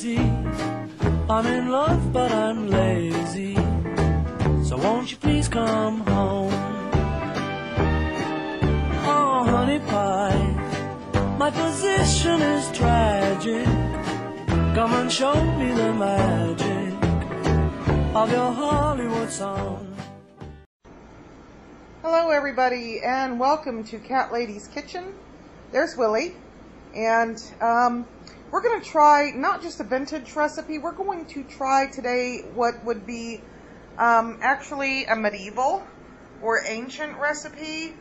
crazy. I'm in love, but I'm lazy. So won't you please come home? Oh, honey pie, my position is tragic. Come and show me the magic of your Hollywood song. Hello everybody and welcome to Cat Lady's Kitchen. There's Willie, and we're going to try not just a vintage recipe, we're going to try today what would be actually a medieval or ancient recipe,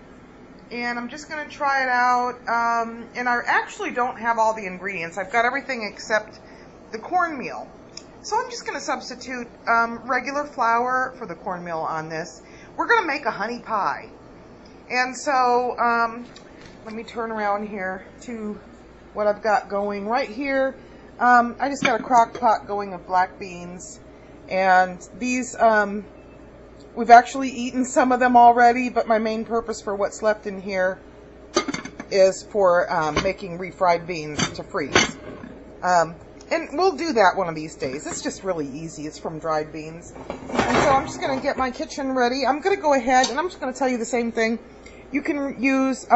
and I'm just going to try it out, and I actually don't have all the ingredients. I've got everything except the cornmeal. So I'm just going to substitute regular flour for the cornmeal on this. We're going to make a honey pie. And so, let me turn around here to what I've got going right here. I just got a crock pot going of black beans. And these, we've actually eaten some of them already, but my main purpose for what's left in here is for making refried beans to freeze. And we'll do that one of these days. It's just really easy. It's from dried beans. And so I'm just going to get my kitchen ready. I'm going to go ahead and I'm just going to tell you the same thing. You can use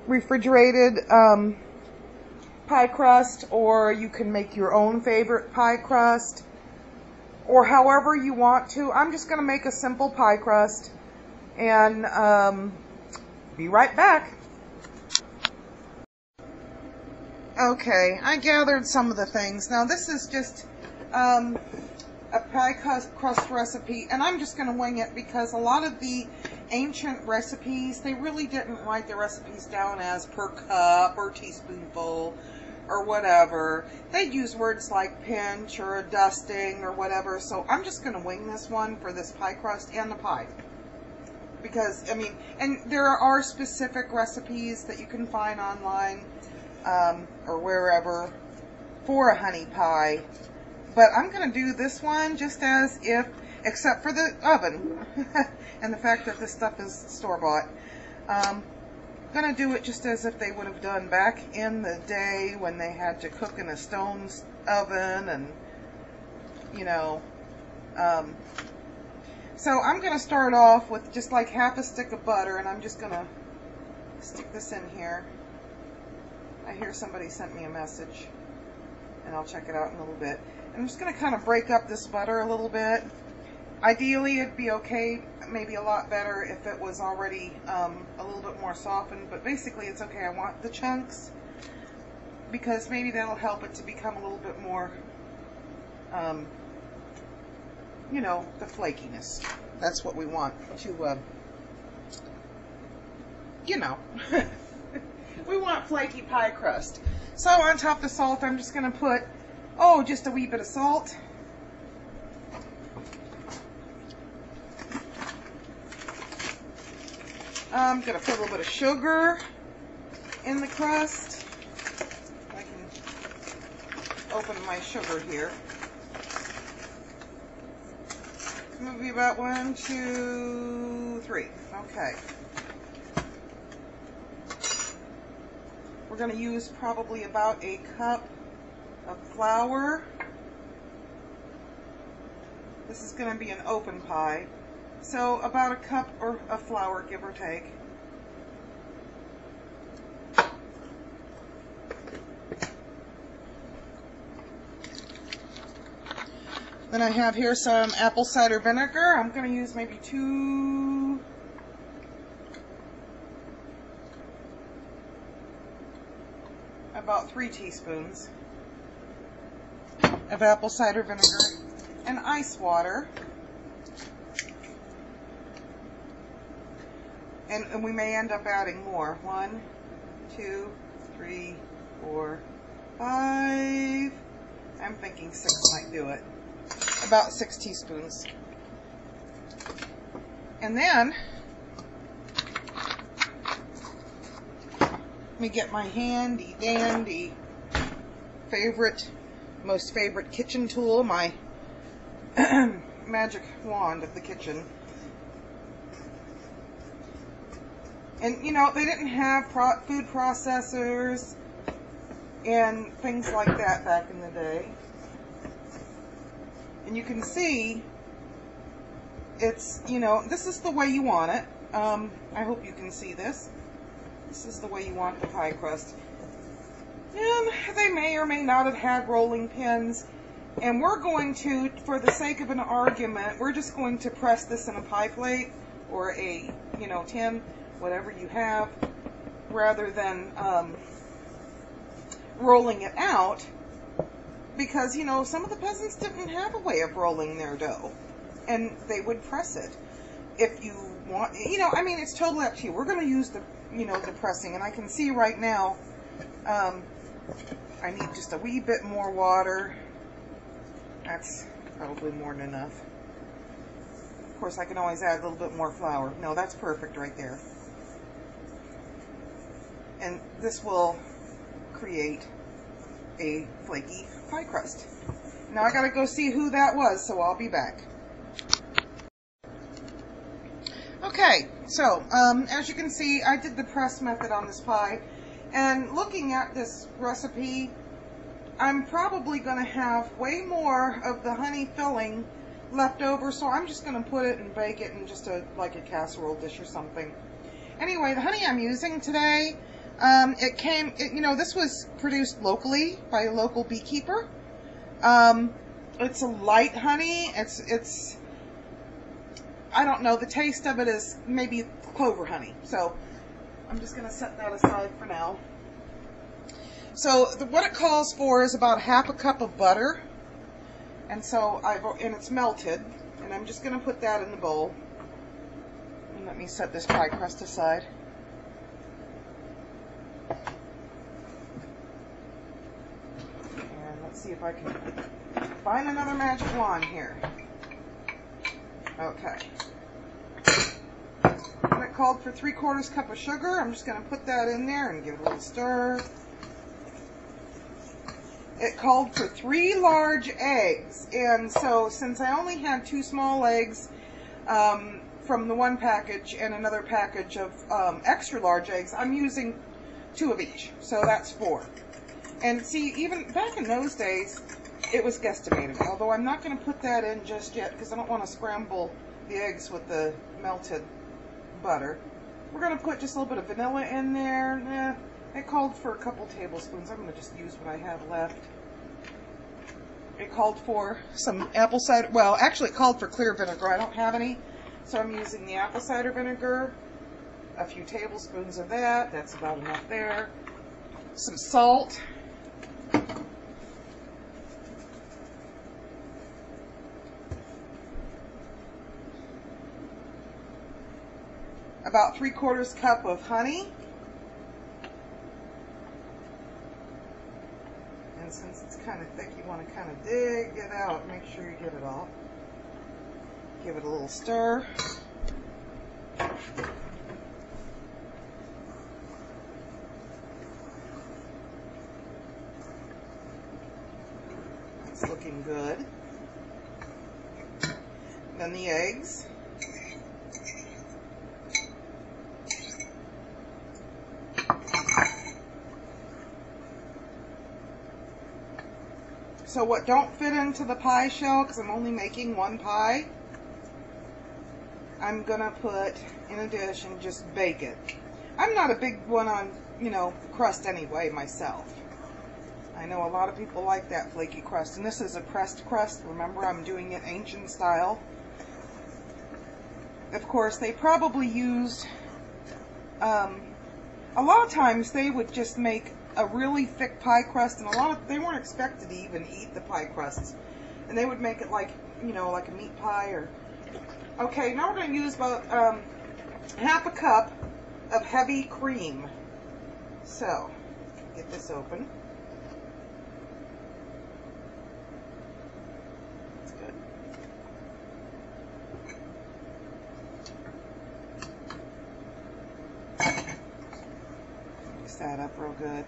refrigerated pie crust, or you can make your own favorite pie crust, or however you want to. I'm just going to make a simple pie crust and be right back. Okay, I gathered some of the things. Now this is just a pie crust recipe, and I'm just going to wing it because a lot of the ancient recipes, they really didn't write the recipes down as per cup or teaspoonful or whatever. They'd use words like pinch or a dusting or whatever, so I'm just going to wing this one for this pie crust and the pie. Because, I mean, and there are specific recipes that you can find online or wherever for a honey pie, but I'm going to do this one just as if, except for the oven and the fact that this stuff is store-bought. I'm going to do it just as if they would have done back in the day when they had to cook in a stone oven, and you know, so I'm going to start off with just like half a stick of butter, and I'm just going to stick this in here. I hear somebody sent me a message, and I'll check it out in a little bit. I'm just going to kind of break up this butter a little bit. Ideally, it'd be okay, maybe a lot better if it was already a little bit more softened, but basically it's okay. I want the chunks because maybe that'll help it to become a little bit more, you know, the flakiness. That's what we want to, you know. We want flaky pie crust. So on top of the salt, I'm just going to put, just a wee bit of salt. I'm going to put a little bit of sugar in the crust. I can open my sugar here. Maybe about 1, 2, 3. Okay. We're going to use probably about a cup of flour. This is going to be an open pie, so about a cup of flour, give or take. Then I have here some apple cider vinegar. I'm going to use maybe 2. About 3 teaspoons of apple cider vinegar and ice water. And we may end up adding more. 1, 2, 3, 4, 5. I'm thinking 6 might do it. About 6 teaspoons. And then let me get my handy dandy most favorite kitchen tool, my magic wand of the kitchen. And you know, they didn't have food processors and things like that back in the day. And you can see it's, you know, this is the way you want it. I hope you can see this. This is the way you want the pie crust. And they may or may not have had rolling pins. And we're going to, for the sake of an argument, we're just going to press this in a pie plate or a, you know, tin, whatever you have, rather than rolling it out, because, you know, some of the peasants didn't have a way of rolling their dough, and they would press it. If you want, you know, I mean, it's totally up to you. We're going to use the, you know, the pressing, and I can see right now I need just a wee bit more water. That's probably more than enough. Of course, I can always add a little bit more flour. No, that's perfect right there. And this will create a flaky pie crust. Now I gotta go see who that was, so I'll be back. Okay, so as you can see, I did the press method on this pie, and looking at this recipe, I'm probably going to have way more of the honey filling left over, so I'm just going to put it and bake it in just like a casserole dish or something. Anyway, the honey I'm using today, you know, this was produced locally by a local beekeeper. It's a light honey. It's I don't know, the taste of it is maybe clover honey. So I'm just going to set that aside for now. So what it calls for is about half a cup of butter, and so and it's melted, and I'm just going to put that in the bowl. And let me set this pie crust aside. And let's see if I can find another magic wand here. Okay. And it called for 3/4 cup of sugar. I'm just going to put that in there and give it a little stir. It called for 3 large eggs, and so since I only had 2 small eggs from the one package and another package of extra large eggs, I'm using 2 of each, so that's 4. And see, even back in those days, it was guesstimated, although I'm not going to put that in just yet because I don't want to scramble the eggs with the melted butter. We're going to put just a little bit of vanilla in there. It called for a couple tablespoons. I'm going to just use what I have left. It called for some apple cider. Well, actually it called for clear vinegar. I don't have any, so I'm using the apple cider vinegar. A few tablespoons of that. That's about enough there. Some salt. About 3/4 cup of honey. And since it's kind of thick, you want to kind of dig it out. Make sure you get it all. Give it a little stir. It's looking good. Then the eggs. So what don't fit into the pie shell, because I'm only making 1 pie, I'm going to put in a dish and just bake it. I'm not a big one on, you know, crust anyway myself. I know a lot of people like that flaky crust, and this is a pressed crust. Remember, I'm doing it ancient style. Of course, they probably used, a lot of times they would just make a really thick pie crust, and they weren't expected to even eat the pie crusts, and they would make it like, you know, like a meat pie. Or okay, now we're going to use about half a cup of heavy cream. So get this open. That's good. Mix that up real good.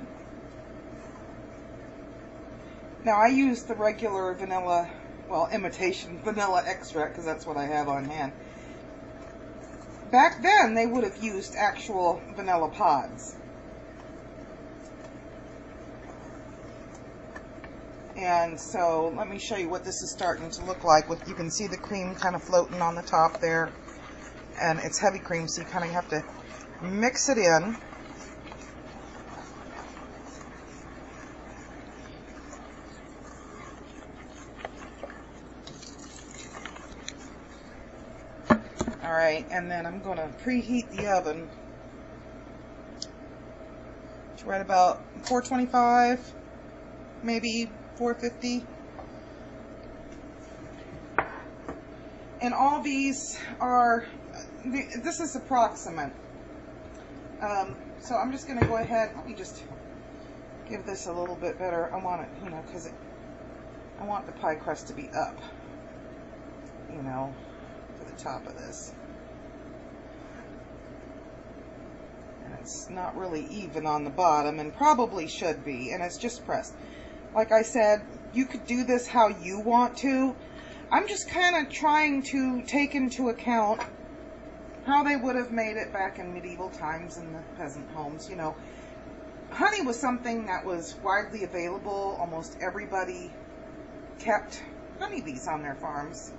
Now I use the regular vanilla, well, imitation vanilla extract, because that's what I have on hand. Back then, they would have used actual vanilla pods. And so let me show you what this is starting to look like. You can see the cream kind of floating on the top there. And it's heavy cream, so you kind of have to mix it in. Alright, and then I'm going to preheat the oven to right about 425, maybe 450. And all these are, this is approximate. So I'm just going to go ahead, let me just give this a little bit better. I want it, you know, because I want the pie crust to be up, you know, to the top of this. And it's not really even on the bottom, and probably should be, and it's just pressed. Like I said, you could do this how you want to. I'm just kind of trying to take into account how they would have made it back in medieval times in the peasant homes. You know, honey was something that was widely available. Almost everybody kept honeybees on their farms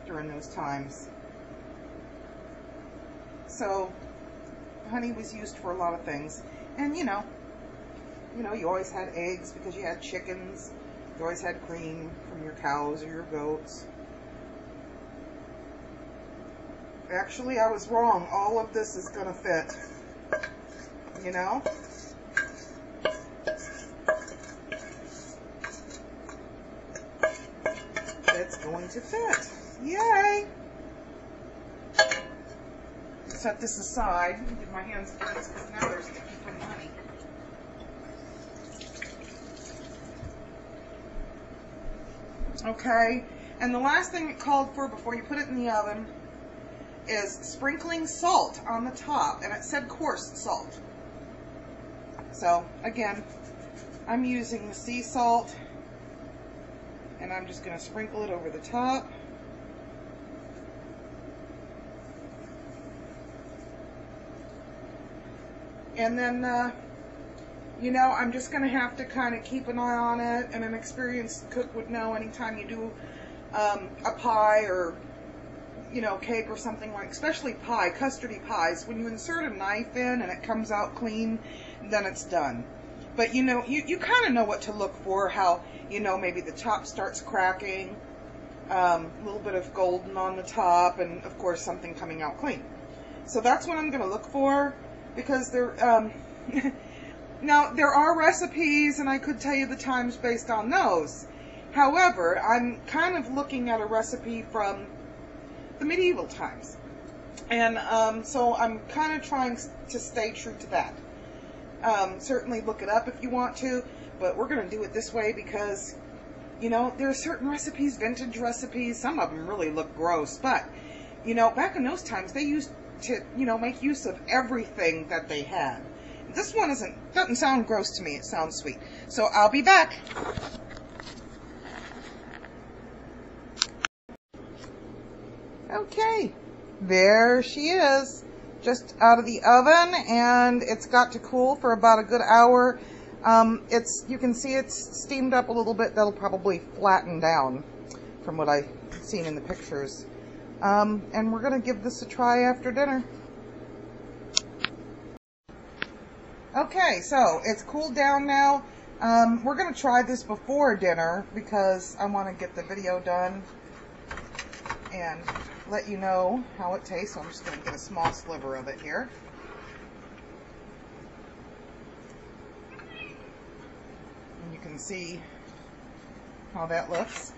during those times. So honey was used for a lot of things. And you know, you always had eggs because you had chickens. You always had cream from your cows or your goats. Actually, I was wrong. All of this is going to fit. You know? It's going to fit. Yay! Set this aside. Let me give my hands a rinse because now they're sticky from the honey. Okay, and the last thing it called for before you put it in the oven is sprinkling salt on the top, and it said coarse salt. So again, I'm using the sea salt, and I'm just going to sprinkle it over the top. And then, you know, I'm just going to have to kind of keep an eye on it, and an experienced cook would know anytime you do a pie or, you know, cake or something like, especially pie, custardy pies, when you insert a knife in and it comes out clean, then it's done. But, you know, you kind of know what to look for, how, you know, maybe the top starts cracking, a little bit of golden on the top, and, of course, something coming out clean. So that's what I'm going to look for, because they're... Now, there are recipes, and I could tell you the times based on those. However, I'm kind of looking at a recipe from the medieval times. And so I'm kind of trying to stay true to that. Certainly look it up if you want to, but we're going to do it this way because, you know, there are certain recipes, vintage recipes, some of them really look gross, but, you know, back in those times, they used to, you know, make use of everything that they had. This one doesn't sound gross to me. It sounds sweet. So I'll be back. Okay, there she is, just out of the oven, and it's got to cool for about a good hour. You can see it's steamed up a little bit. That'll probably flatten down from what I've seen in the pictures. And we're going to give this a try after dinner. Okay, so it's cooled down now. We're going to try this before dinner because I want to get the video done and let you know how it tastes. So I'm just going to get a small sliver of it here. And you can see how that looks.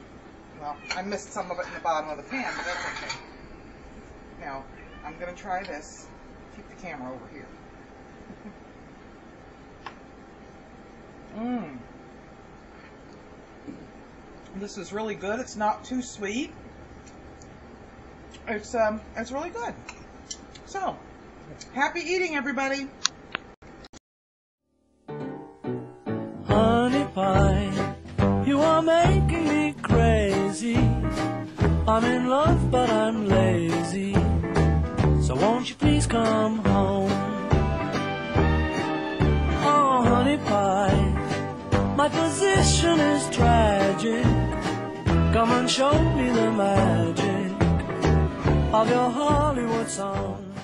Well, I missed some of it in the bottom of the pan, but that's okay. Now, I'm going to try this. Keep the camera over here. This is really good. It's not too sweet. It's really good. So, happy eating, everybody. Honey pie, you are making me crazy. I'm in love, but I'm lazy. So won't you please come home? Oh, honey pie, my My position is tragic. Come and show me the magic of your Hollywood song.